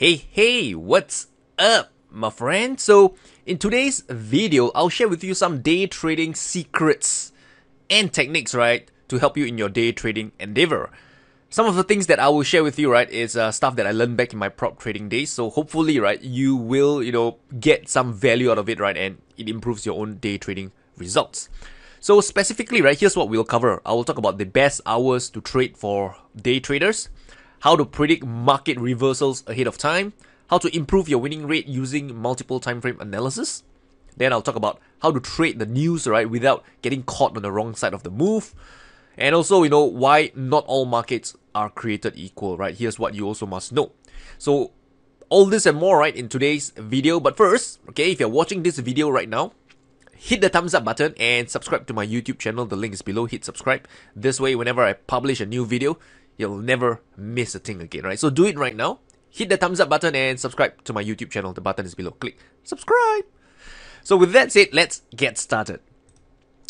Hey, what's up, my friend? So, in today's video, I'll share with you some day trading secrets and techniques, right, to help you in your day trading endeavor. Some of the things that I will share with you, right, is stuff that I learned back in my prop trading days. So, hopefully, right, you will, get some value out of it, right, and it improves your own day trading results. So, specifically, right, here's what we'll cover. I will talk about the best hours to trade for day traders, how to predict market reversals ahead of time, how to improve your winning rate using multiple time frame analysis. Then I'll talk about how to trade the news, right, without getting caught on the wrong side of the move. And also, why not all markets are created equal, right? Here's what you also must know. So, all this and more, right, in today's video. But first, okay, if you're watching this video right now, hit the thumbs up button and subscribe to my YouTube channel. The link is below. Hit subscribe. This way, whenever I publish a new video, you'll never miss a thing again, right? So do it right now. Hit the thumbs up button and subscribe to my YouTube channel. The button is below. Click subscribe. So with that said, let's get started.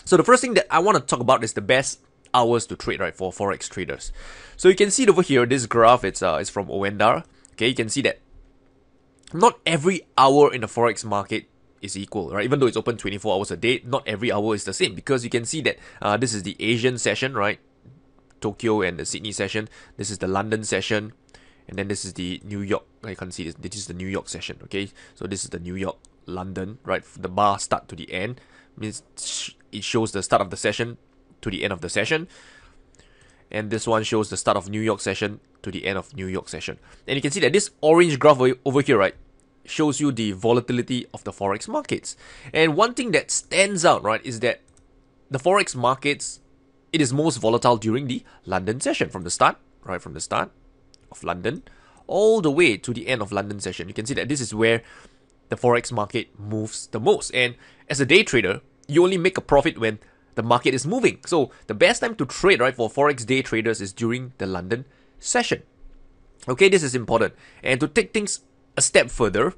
So the first thing that I want to talk about is the best hours to trade, right, for Forex traders. So you can see it over here, this graph, it's from Owendar. Okay, you can see that not every hour in the Forex market is equal, right? Even though it's open 24 hours a day, not every hour is the same, because you can see that this is the Asian session, right? Tokyo and the Sydney session. This is the London session, and then this is the New York. I can see this. This is the New York session. Okay, so this is the New York, London, right? The bar start to the end means it shows the start of the session to the end of the session, and this one shows the start of New York session to the end of New York session. And you can see that this orange graph over here, right, shows you the volatility of the Forex markets. And one thing that stands out, right, is that the Forex markets, it is most volatile during the London session, from the start of London all the way to the end of London session. You can see that this is where the Forex market moves the most. And as a day trader, you only make a profit when the market is moving. So the best time to trade, right, for Forex day traders is during the London session. Okay, this is important. And to take things a step further,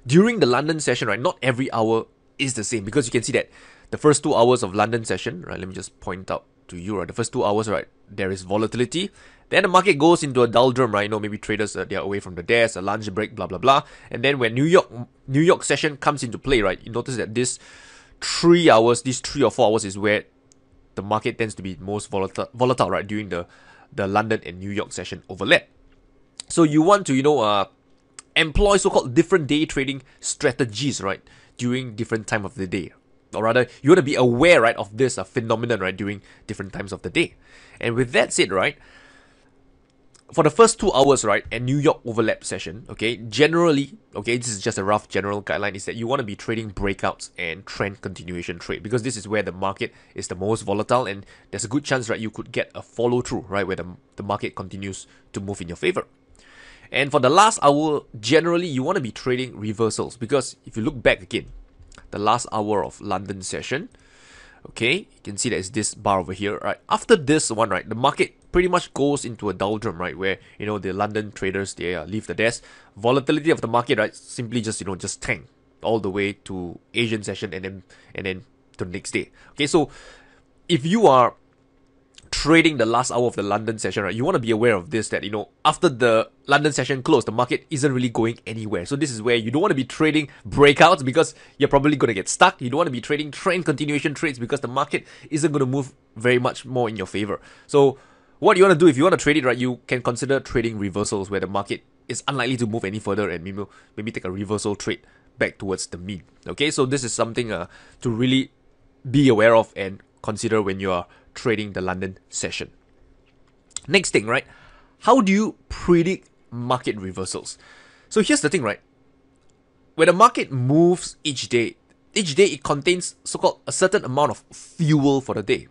during the London session, right, not every hour is the same, because you can see that the first 2 hours of London session, right, let me just point out to you, right, the first 2 hours, right, there is volatility. Then the market goes into a doldrum, right, maybe traders, they're away from the desk, a lunch break, blah, blah, blah. And then when New York session comes into play, right, you notice that these 3 or 4 hours is where the market tends to be most volatile, right, during the London and New York session overlap. So you want to, employ so-called different day trading strategies, right, during different time of the day. Or rather, you want to be aware, right, of this phenomenon, right, during different times of the day. And with that said, right, for the first 2 hours, right, and New York overlap session, okay, generally, okay, this is just a rough general guideline, is that you want to be trading breakouts and trend continuation trade, because this is where the market is the most volatile, and there's a good chance, right, you could get a follow through, right, where the market continues to move in your favor. And for the last hour, generally, you want to be trading reversals, because if you look back again, the last hour of London session, okay, you can see that it's this bar over here, right? After this one, right, the market pretty much goes into a doldrum, right, where, the London traders, they leave the desk. Volatility of the market, right, simply just, just tank all the way to Asian session and then to the next day. Okay, so if you are trading the last hour of the London session, right, you want to be aware of this, that, after the London session closed, the market isn't really going anywhere. So this is where you don't want to be trading breakouts, because you're probably going to get stuck. You don't want to be trading trend continuation trades, because the market isn't going to move very much more in your favor. So what you want to do, if you want to trade it, right, you can consider trading reversals, where the market is unlikely to move any further, and maybe take a reversal trade back towards the mean. Okay, so this is something to really be aware of and consider when you are trading the London session. Next thing, right? How do you predict market reversals? So here's the thing, right? When the market moves each day it contains so-called a certain amount of fuel for the day.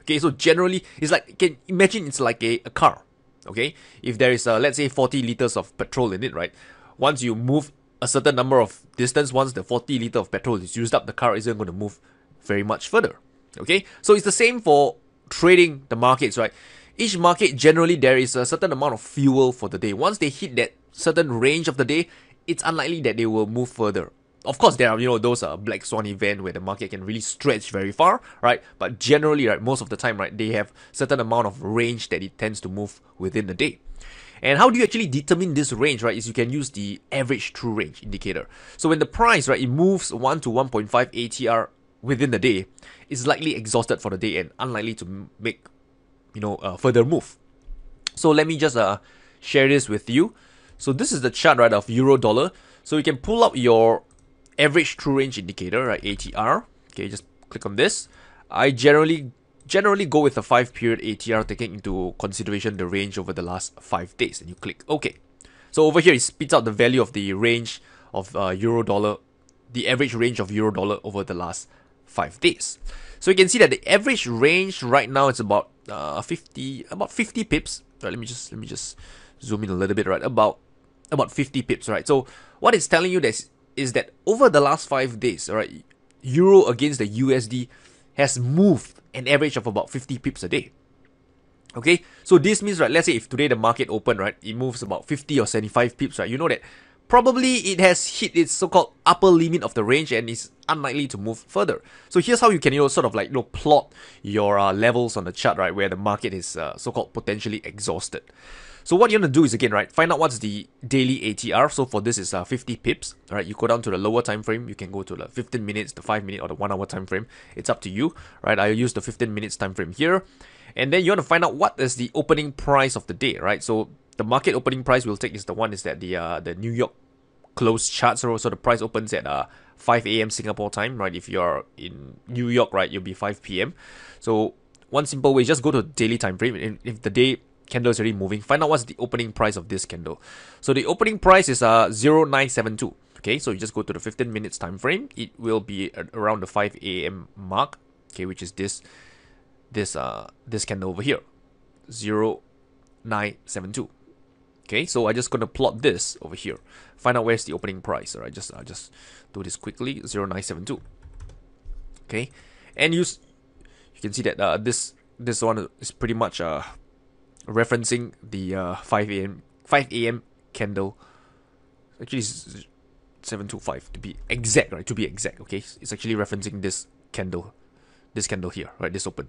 Okay, so generally, it's like, you can imagine it's like a car. Okay, if there is, let's say, 40 liters of petrol in it, right? Once you move a certain number of distance, once the 40 liter of petrol is used up, the car isn't going to move very much further. Okay, so it's the same for trading the markets, right? Each market, generally, there is a certain amount of fuel for the day. Once they hit that certain range of the day, it's unlikely that they will move further. Of course, there are, those black swan event where the market can really stretch very far, right? But generally, right, most of the time, right, they have certain amount of range that it tends to move within the day. And how do you actually determine this range, right? Is you can use the average true range indicator. So when the price, right, it moves 1 to 1.5 ATR within the day, it's likely exhausted for the day and unlikely to make, further move. So let me just share this with you. So this is the chart, right, of euro dollar. So you can pull up your average true range indicator, right, ATR. Okay, just click on this. I generally go with a 5-period ATR, taking into consideration the range over the last 5 days, and you click OK. So over here it spits out the value of the range of euro dollar, the average range of euro dollar over the last 5 days. So you can see that the average range right now is about 50 pips. Right, let me just zoom in a little bit, right? About 50 pips, right? So what it's telling you is that over the last 5 days, right, euro against the USD has moved an average of about 50 pips a day. Okay, so this means, right, let's say if today the market open, right, it moves about 50 or 75 pips, right, you know that probably it has hit its so-called upper limit of the range and is unlikely to move further. So here's how you can, sort of like, plot your levels on the chart, right, where the market is so-called potentially exhausted. So what you want to do is, again, right, find out what's the daily ATR. So for this is 50 pips, right? You go down to the lower time frame. You can go to the 15 minutes, the 5 minute, or the 1 hour time frame. It's up to you, right? I use the 15 minutes time frame here. And then you want to find out what is the opening price of the day, right? So the market opening price we'll take is the New York close chart. So the price opens at 5 a.m. Singapore time, right? If you're in New York, right, it'll be 5 p.m. So one simple way, just go to daily time frame. And if the day candle is already moving, find out what's the opening price of this candle. So the opening price is 0972. Okay, so you just go to the 15 minutes time frame. It will be around the 5 a.m. mark, okay, which is this candle over here, 0972. Okay, so I'm just gonna plot this over here, find out where's the opening price. All right, I'll just do this quickly. 0972. Okay, and you can see that this one is pretty much referencing the 5 a.m. candle. Actually, it's 725 to be exact, right? To be exact, okay? It's actually referencing this candle here, right? This open.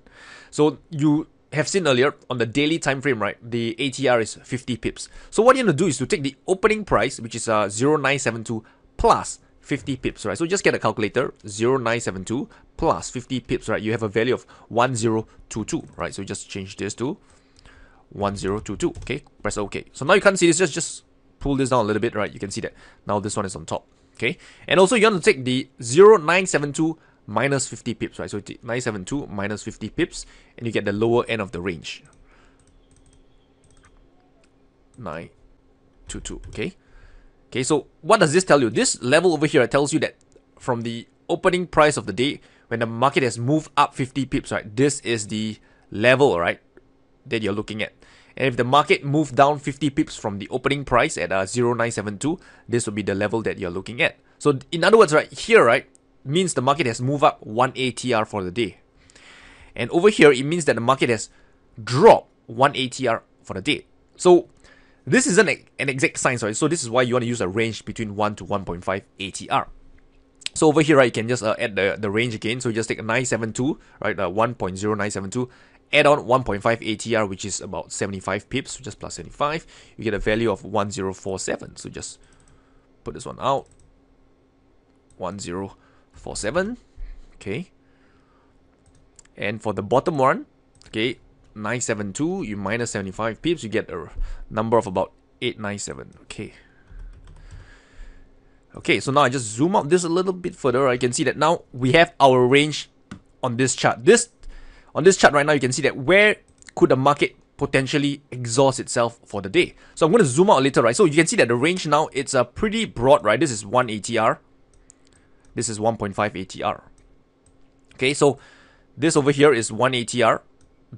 So you have seen earlier on the daily time frame, right? The ATR is 50 pips. So what you're gonna do is to take the opening price, which is 0972 plus 50 pips, right? So just get a calculator. 0972 plus 50 pips, right? You have a value of 1022, right? So just change this to 1022. Okay, press OK. So now you can't see this, just pull this down a little bit, right? You can see that now this one is on top. Okay, and also you want to take the 0972 minus 50 pips, right? So 972 minus 50 pips, and you get the lower end of the range, 922. Okay, so what does this tell you? This level over here tells you that from the opening price of the day, when the market has moved up 50 pips, right, this is the level, right, that you're looking at. And if the market moved down 50 pips from the opening price at 0972, this will be the level that you're looking at. So in other words, right here, right, means the market has moved up 1 ATR for the day. And over here, it means that the market has dropped 1 ATR for the day. So this isn't an exact science, right? So this is why you want to use a range between 1 to 1.5 ATR. So over here, right, you can just add the range again. So you just take a 972, right, 1.0972, add on 1.5 ATR, which is about 75 pips, so just plus 75. You get a value of 1047. So just put this one out. 1047. Okay. And for the bottom one, okay, 972, you minus 75 pips, you get a number of about 897. Okay, so now I just zoom out this a little bit further. I can see that now we have our range on this chart. On this chart right now, you can see that where could the market potentially exhaust itself for the day. So I'm going to zoom out a little, right? So you can see that the range now, it's pretty broad, right? This is 1 ATR. This is 1.5 ATR. Okay, so this over here is 1 ATR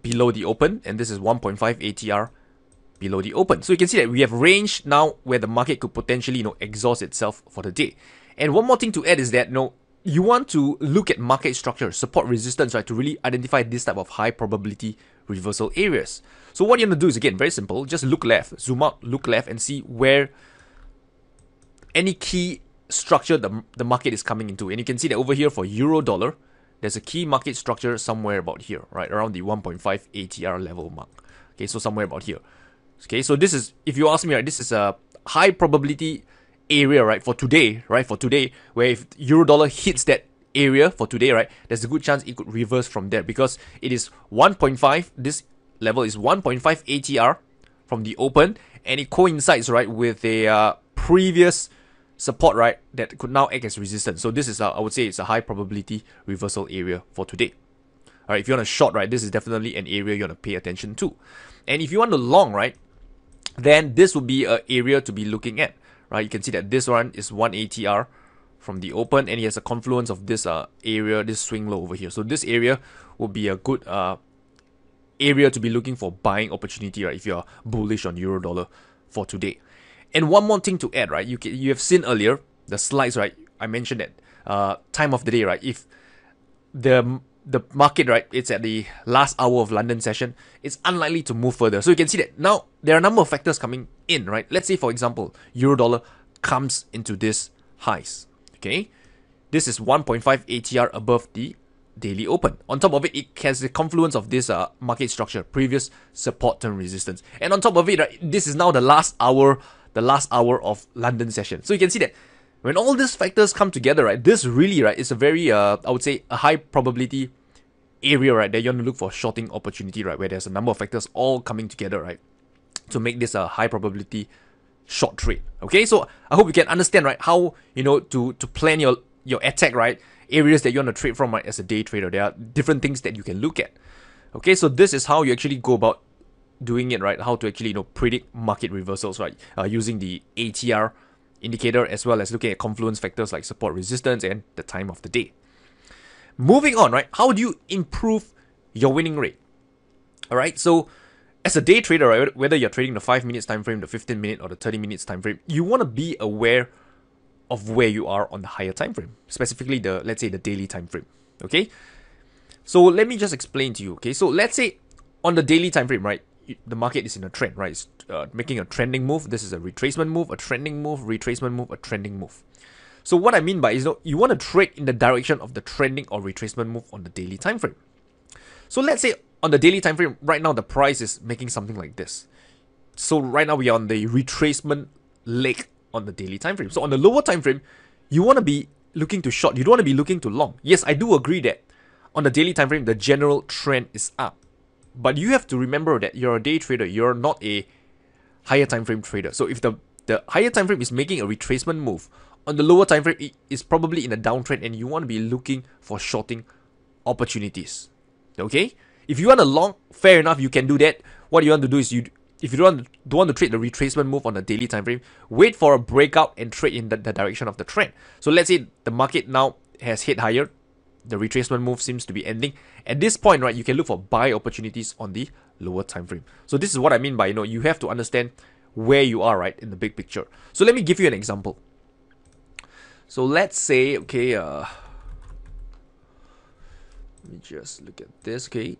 below the open, and this is 1.5 ATR below the open. So you can see that we have range now where the market could potentially, exhaust itself for the day. And one more thing to add is that, you want to look at market structure, support, resistance, right, to really identify this type of high probability reversal areas. So what you're going to do is, again, very simple. Just look left, zoom out, look left, and see where any key structure the market is coming into. And you can see that over here for euro dollar, there's a key market structure somewhere about here, right, around the 1.5 ATR level mark. Okay, so somewhere about here. Okay, so this is, if you ask me, right, this is a high probability area, right, for today, where if euro dollar hits that area for today, right, there's a good chance it could reverse from there because it is 1.5. This level is 1.5 ATR from the open, and it coincides, right, with a previous support, right, that could now act as resistance. So this is, I would say, it's a high probability reversal area for today. All right, if you want to short, right, this is definitely an area you want to pay attention to. And if you want to long, right, then this would be an area to be looking at, right? You can see that this one is 1 ATR from the open, and it has a confluence of this area, this swing low over here. So this area will be a good area to be looking for buying opportunity, right, if you're bullish on euro dollar for today. And one more thing to add, right, you have seen earlier the slides, right, I mentioned that time of the day, right, if the market, right, it's at the last hour of London session, it's unlikely to move further. So you can see that now there are a number of factors coming in, right? Let's say, for example, euro dollar comes into this highs, okay? This is 1.5 ATR above the daily open. On top of it, it has the confluence of this market structure, previous support term resistance. And on top of it, right, this is now the last hour of London session. So you can see that when all these factors come together, right, this really, right, is a very, I would say, a high probability area, right, that you want to look for shorting opportunity, right, where there's a number of factors all coming together, right, to make this a high probability short trade. Okay, so I hope you can understand, right, how, you know, to plan your attack, right, areas that you want to trade from, right, as a day trader. There are different things that you can look at. Okay, so this is how you actually go about doing it, right, how to actually, you know, predict market reversals, right, using the ATR indicator as well as looking at confluence factors like support, resistance, and the time of the day. Moving on, right, how do you improve your winning rate? All right, so as a day trader, right, whether you're trading the 5 minutes time frame, the 15 minute, or the 30 minutes time frame, you want to be aware of where you are on the higher time frame, specifically the, let's say, the daily time frame. Okay, so let me just explain to you. Okay, so let's say on the daily time frame, right, the market is in a trend, right? It's making a trending move. This is a retracement move, a trending move, retracement move, a trending move. So what I mean by is, you know, you want to trade in the direction of the trending or retracement move on the daily time frame. So let's say on the daily time frame, right now the price is making something like this. So right now we are on the retracement leg on the daily time frame. So on the lower time frame, you want to be looking to short. You don't want to be looking to long. Yes, I do agree that on the daily time frame, the general trend is up. But you have to remember that you're a day trader. You're not a higher time frame trader. So if the higher time frame is making a retracement move, on the lower time frame, it is probably in a downtrend, and you want to be looking for shorting opportunities. Okay? If you want a long, fair enough, you can do that. What you want to do is, if you don't want to trade the retracement move on the daily time frame, wait for a breakout and trade in the direction of the trend. So let's say the market now has hit higher. The retracement move seems to be ending. At this point, right, you can look for buy opportunities on the lower time frame. So this is what I mean by, you know, you have to understand where you are, right, in the big picture. So let me give you an example. So let's say, okay, let me just look at this. Okay,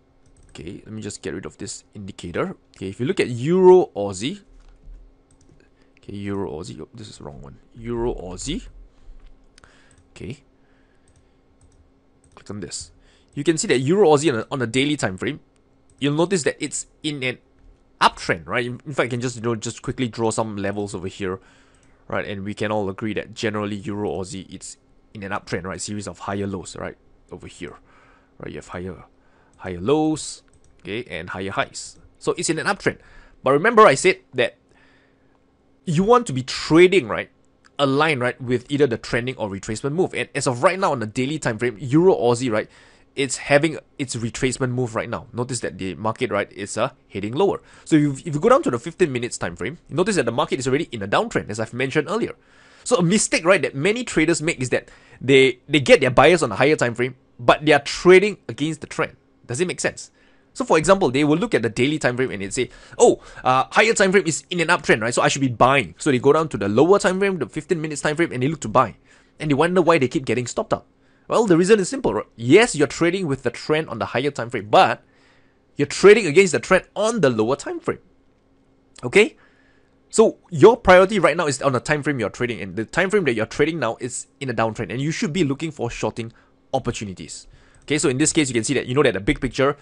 let me just get rid of this indicator. Okay, if you look at Euro Aussie, okay, Euro Aussie, oh, this is the wrong one. Euro Aussie. Okay, click on this. You can see that Euro Aussie on a daily time frame, you'll notice that it's in an uptrend, right? In fact, I can just, you know, just quickly draw some levels over here, right? And we can all agree that generally Euro Aussie, it's in an uptrend, right? Series of higher lows, right? Over here, right? You have higher lows, okay, and higher highs. So it's in an uptrend. But remember, I said that you want to be trading, right, aligned, right, with either the trending or retracement move. And as of right now on the daily time frame, Euro Aussie, right, it's having its retracement move right now. Notice that the market, right, is heading lower. So if you go down to the 15 minutes time frame, you notice that the market is already in a downtrend, as I've mentioned earlier. So a mistake, right, that many traders make is that they get their buyers on a higher time frame, but they are trading against the trend. Does it make sense? So for example, they will look at the daily time frame and they say, oh, higher time frame is in an uptrend, right? So I should be buying. So they go down to the lower time frame, the 15 minutes time frame, and they look to buy. And they wonder why they keep getting stopped out. Well, the reason is simple, right? Yes, you're trading with the trend on the higher time frame, but you're trading against the trend on the lower time frame. Okay? So your priority right now is on the time frame you're trading, and the time frame that you're trading now is in a downtrend, and you should be looking for shorting opportunities. Okay, so in this case, you can see that, you know, that the big picture,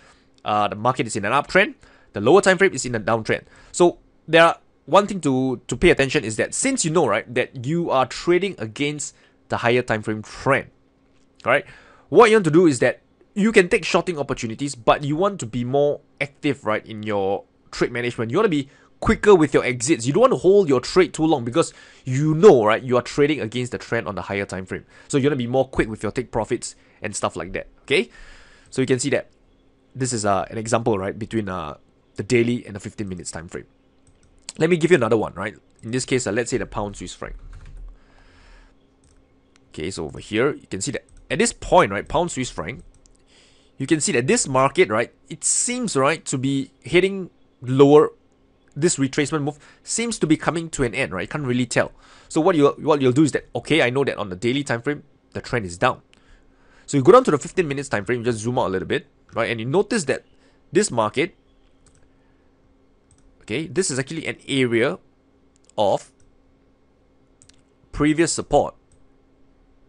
the market is in an uptrend, the lower time frame is in a downtrend. So there are one thing to pay attention is that since you know, right, that you are trading against the higher time frame trend, right? What you want to do is that you can take shorting opportunities, but you want to be more active, right, in your trade management. You want to be quicker with your exits. You don't want to hold your trade too long because you know, right, you are trading against the trend on the higher time frame. So you want to be more quick with your take profits and stuff like that. Okay, so you can see that this is an example, right, between the daily and the 15 minutes time frame. Let me give you another one, right? In this case, let's say the pound Swiss franc. Okay, so over here you can see that at this point, right, pound Swiss franc, you can see that this market, right, it seems, right, to be heading lower. This retracement move seems to be coming to an end, right? Can't really tell. So what you'll do is that, okay, I know that on the daily time frame the trend is down. So you go down to the 15 minutes time frame, you just zoom out a little bit, right? And you notice that this market, okay, this is actually an area of previous support,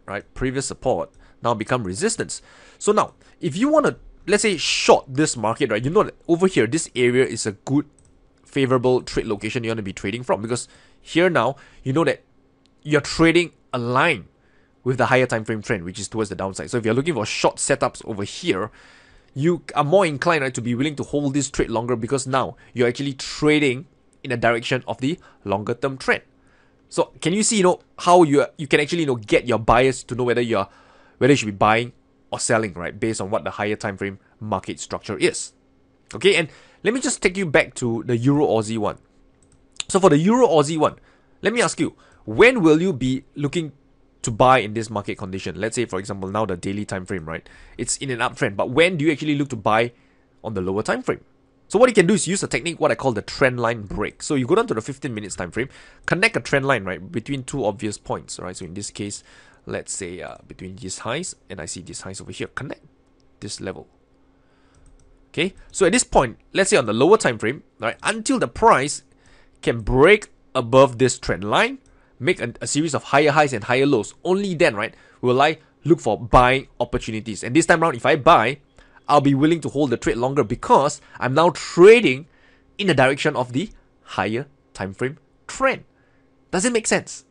right? Previous support now become resistance. So now, if you want to, let's say, short this market, right, you know that over here, this area is a good, favorable trade location you want to be trading from, because here now, you know that you're trading aligned with the higher time frame trend, which is towards the downside. So if you're looking for short setups over here, you are more inclined, right, to be willing to hold this trade longer, because now you're actually trading in the direction of the longer term trend. So can you see, how you can actually, get your buyers to know whether you should be buying or selling, right, based on what the higher time frame market structure is. Okay, and let me just take you back to the Euro Aussie one. So for the Euro Aussie one, let me ask you, when will you be looking to buy in this market condition? Let's say, for example, now the daily time frame, right, it's in an uptrend, but when do you actually look to buy on the lower time frame? So what you can do is use a technique, what I call the trend line break. So you go down to the 15 minutes time frame, connect a trend line, right, between two obvious points, right? So in this case, let's say between these highs, and I see these highs over here, connect this level. Okay, so at this point, let's say on the lower time frame, right, until the price can break above this trend line, make a series of higher highs and higher lows, only then, right, will I look for buying opportunities. And this time around, if I buy, I'll be willing to hold the trade longer because I'm now trading in the direction of the higher time frame trend. Does it make sense?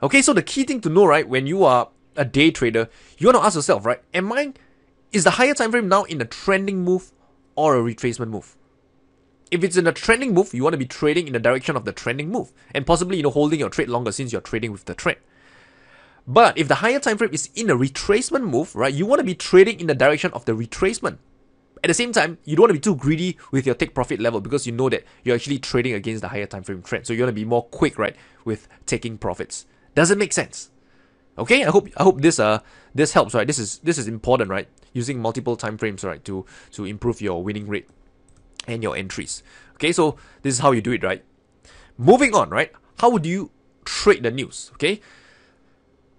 Okay, so the key thing to know, right, when you are a day trader, you want to ask yourself, right, is the higher time frame now in a trending move or a retracement move? If it's in a trending move, you want to be trading in the direction of the trending move and possibly, holding your trade longer since you're trading with the trend. But if the higher time frame is in a retracement move, right, you want to be trading in the direction of the retracement. At the same time, you don't want to be too greedy with your take profit level because you know that you're actually trading against the higher time frame trend. So you want to be more quick, right, with taking profits. Does it make sense? Okay, I hope this helps, right? This is important, right? Using multiple time frames, right, to improve your winning rate and your entries. Okay, so this is how you do it, right? Moving on, right? How would you trade the news? Okay,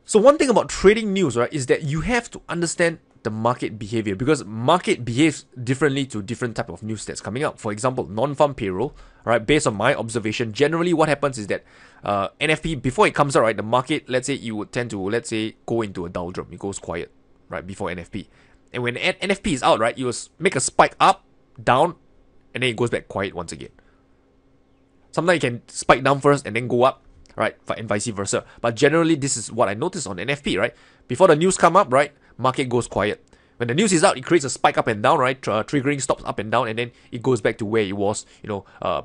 so one thing about trading news, right, is that you have to understand the market behavior, because market behaves differently to different type of news that's coming out. For example, non-farm payroll, right, based on my observation, generally what happens is that NFP, before it comes out, right, the market, let's say, you would tend to, let's say, go into a doldrum. It goes quiet, right, before NFP. And when NFP is out, right, you will make a spike up, down, and then it goes back quiet once again. Sometimes it can spike down first and then go up, right, and vice versa. But generally, this is what I noticed on NFP, right? Before the news come up, right, market goes quiet. When the news is out, it creates a spike up and down, right, triggering stops up and down, and then it goes back to where it was,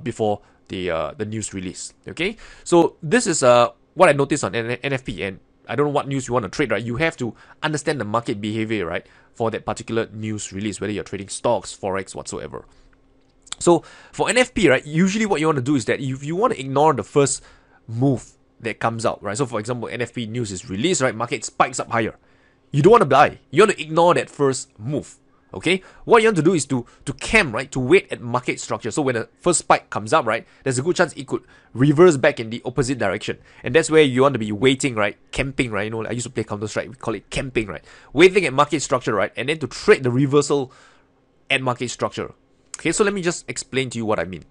before the news release. Okay, so this is what I noticed on NFP, and I don't know what news you want to trade, right? You have to understand the market behavior, right, for that particular news release, whether you're trading stocks, Forex, whatsoever. So for NFP, right, usually what you want to do is that if you want to ignore the first move that comes out, right? So for example, NFP news is released, right? Market spikes up higher. You don't want to buy. You want to ignore that first move. Okay? What you want to do is to camp, right? To wait at market structure. So when the first spike comes up, right, there's a good chance it could reverse back in the opposite direction. And that's where you want to be waiting, right? Camping, right? I used to play Counter-Strike. We call it camping, right? Waiting at market structure, right? And then to trade the reversal at market structure. Okay, so let me just explain to you what I mean.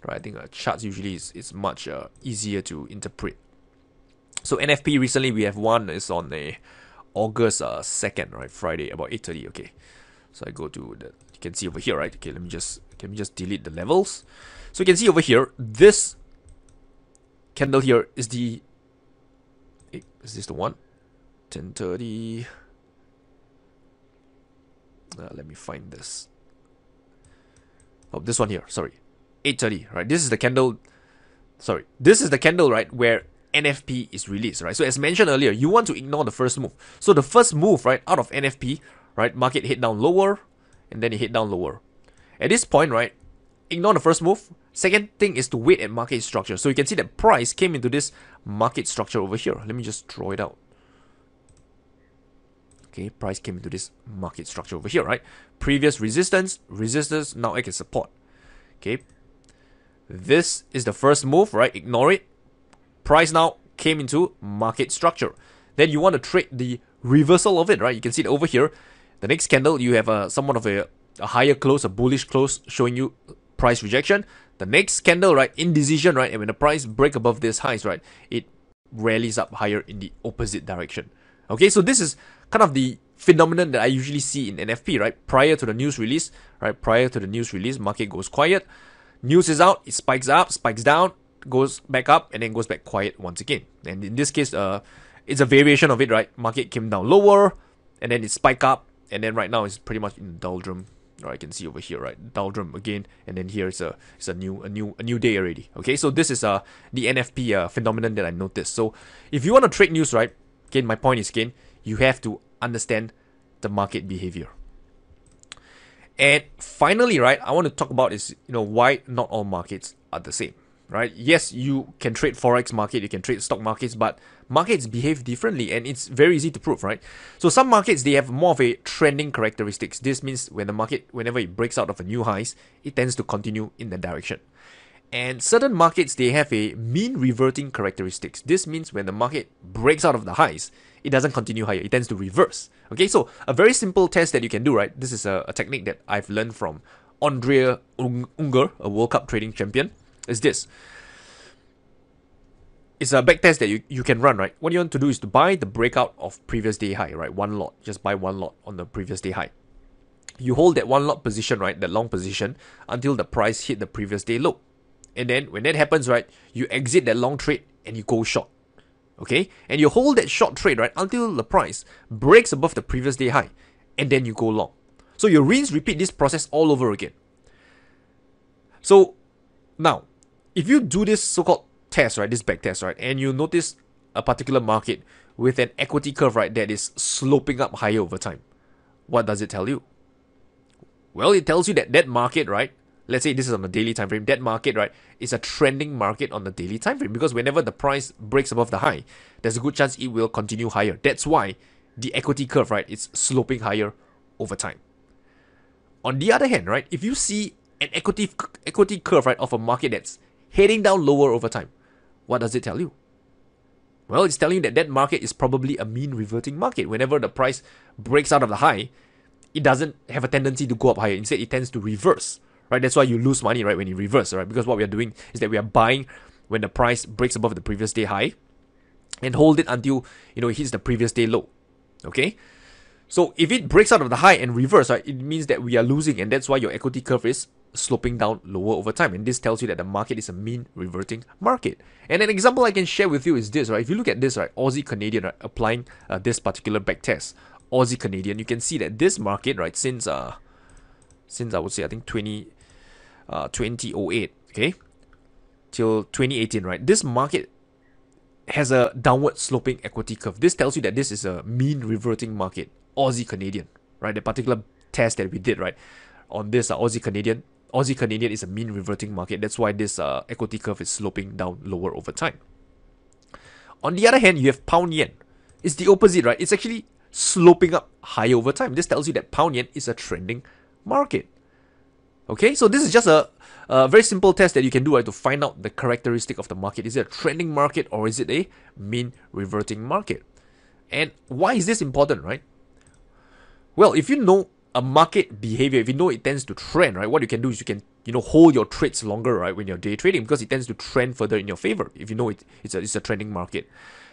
Right, I think charts usually is much easier to interpret. So NFP recently we have one is on a August 2nd, right, Friday, about 8:30. Okay, so I go to the, you can see over here, right? Okay, let me just delete the levels. So you can see over here, this candle here is the, is this the one? 10:30. Let me find this. Oh, this one here, sorry. 8:30, right? This is the candle, sorry. This is the candle, right, where NFP is released, right? So as mentioned earlier, you want to ignore the first move. So the first move, right, out of NFP, right, market hit down lower, and then it hit down lower. At this point, right, ignore the first move. Second thing is to wait at market structure. So you can see that price came into this market structure over here. Let me just draw it out. Okay, price came into this market structure over here, right? Previous resistance, resistance now act as support. Okay, this is the first move, right? Ignore it. Price now came into market structure. Then you want to trade the reversal of it, right? You can see that over here, the next candle, you have somewhat of a higher close, a bullish close, showing you price rejection. The next candle, right, indecision, right? And when the price break above this highs, right, it rallies up higher in the opposite direction. Okay, so this is kind of the phenomenon that I usually see in NFP, right? Prior to the news release, right? Prior to the news release, market goes quiet. News is out, it spikes up, spikes down, goes back up, and then goes back quiet once again. And in this case, it's a variation of it, right? Market came down lower, and then it spiked up, and then right now it's pretty much in doldrum. Or I can see over here, right? Doldrum again, and then here it's a new day already. Okay, so this is the NFP phenomenon that I noticed. So if you want to trade news, right? Again, my point is, again, you have to understand the market behavior. And finally, right, I want to talk about is, why not all markets are the same, right? Yes, you can trade Forex market, you can trade stock markets, but markets behave differently, and it's very easy to prove, right? So some markets, they have more of a trending characteristics. This means when the market, whenever it breaks out of a new highs, it tends to continue in that direction. And certain markets, they have a mean reverting characteristics. This means when the market breaks out of the highs, it doesn't continue higher, it tends to reverse. Okay, so a very simple test that you can do, right? This is a technique that I've learned from Andrea Unger, a World Cup trading champion, is this. It's a back test that you can run, right? What you want to do is to buy the breakout of previous day high, right? One lot, just buy one lot on the previous day high. You hold that one lot position, right? That long position until the price hit the previous day low. And then when that happens, right, you exit that long trade and you go short. Okay? And you hold that short trade, right, until the price breaks above the previous day high. And then you go long. So you rinse, repeat this process all over again. So now, if you do this so-called test, right, this back test, right, and you notice a particular market with an equity curve, right, that is sloping up higher over time, what does it tell you? Well, it tells you that that market, right, let's say this is on the daily time frame, that market, right, is a trending market on the daily time frame, because whenever the price breaks above the high, there's a good chance it will continue higher. That's why the equity curve, right, is sloping higher over time. On the other hand, right, if you see an equity curve, right, of a market that's heading down lower over time, what does it tell you? Well, it's telling you that that market is probably a mean reverting market. Whenever the price breaks out of the high, it doesn't have a tendency to go up higher. Instead, it tends to reverse, right? That's why you lose money, right, when you reverse, right? Because what we are doing is that we are buying when the price breaks above the previous day high and hold it until, it hits the previous day low, okay? So if it breaks out of the high and reverse, right, it means that we are losing, and that's why your equity curve is sloping down lower over time. And this tells you that the market is a mean reverting market. And an example I can share with you is this, right? If you look at this, right, Aussie Canadian, right, applying this particular back test, Aussie Canadian, you can see that this market, right, since I would say, I think 2008, okay, till 2018, right, this market has a downward sloping equity curve. This tells you that this is a mean reverting market, Aussie Canadian, right? The particular test that we did, right, on this Aussie Canadian is a mean reverting market. That's why this equity curve is sloping down lower over time. On the other hand, you have pound yen. It's the opposite, right? It's actually sloping up higher over time. This tells you that pound yen is a trending market. Okay, so this is just a very simple test that you can do, right, to find out the characteristic of the market. Is it a trending market or is it a mean reverting market? And why is this important, right? Well, if you know a market behavior, if you know it tends to trend, right, what you can do is you can hold your trades longer, right, when you're day trading, because it tends to trend further in your favor if you know it's a trending market.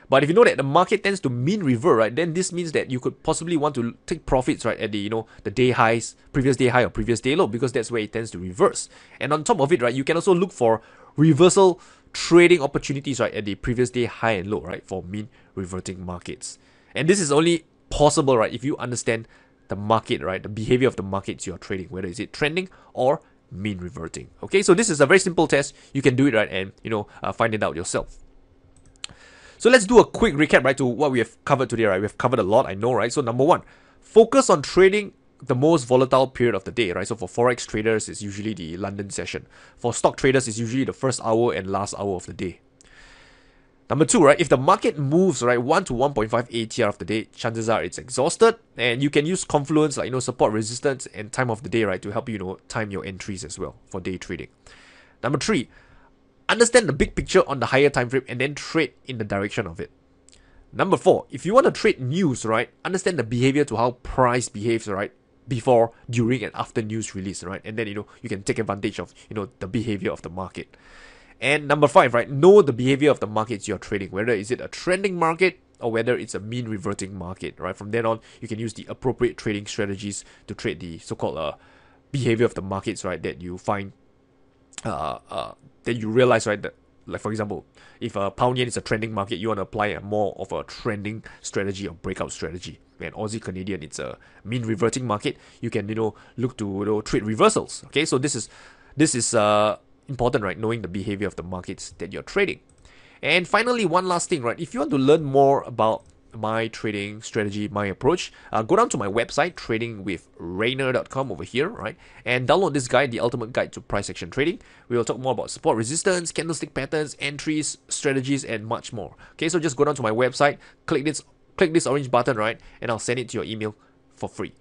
But if you know that the market tends to mean revert, right, then this means that you could possibly want to take profits, right, at the the day highs, previous day high or previous day low, because that's where it tends to reverse. And on top of it, right, you can also look for reversal trading opportunities, right, at the previous day high and low, right, for mean reverting markets. And this is only possible, right, if you understand the market, right, the behavior of the markets you're trading, whether is it trending or mean reverting. Okay, so this is a very simple test. You can do it, right, and find it out yourself. So let's do a quick recap, right, to what we have covered today, right? We have covered a lot, I know, right? So number one, focus on trading the most volatile period of the day, right? So for Forex traders, it's usually the London session. For stock traders, it's usually the first hour and last hour of the day. Number two, right, if the market moves, right, 1 to 1.5 ATR of the day, chances are it's exhausted, and you can use confluence, like, support, resistance, and time of the day, right, to help you, time your entries as well for day trading. Number three, understand the big picture on the higher time frame and then trade in the direction of it. Number four, if you want to trade news, right, understand the behavior to how price behaves, right, before, during, and after news release, right, and then you can take advantage of the behavior of the market. And number five, right, know the behavior of the markets you're trading, whether is it a trending market or whether it's a mean reverting market, right. From then on, you can use the appropriate trading strategies to trade the so-called behavior of the markets, right, that you find that you realize, right, that, like, for example, if pound yen is a trending market, you want to apply more of a trending strategy or breakout strategy. And Aussie Canadian, it's a mean reverting market, you can look to trade reversals. Okay, so this is important, right, knowing the behavior of the markets that you're trading. And finally, one last thing, right, if you want to learn more about my trading strategy, my approach, go down to my website, tradingwithrayner.com over here, right, and download this guide, the ultimate guide to price action trading. We will talk more about support, resistance, candlestick patterns, entries, strategies, and much more. Okay, so just go down to my website, click this orange button, right, and I'll send it to your email for free.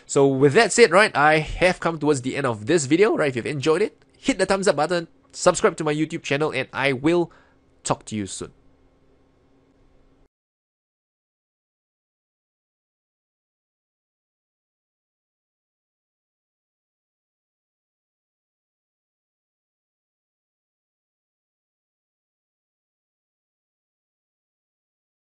So with that said, right, I have come towards the end of this video, right. If you've enjoyed it, hit the thumbs up button, subscribe to my YouTube channel, and I will talk to you soon.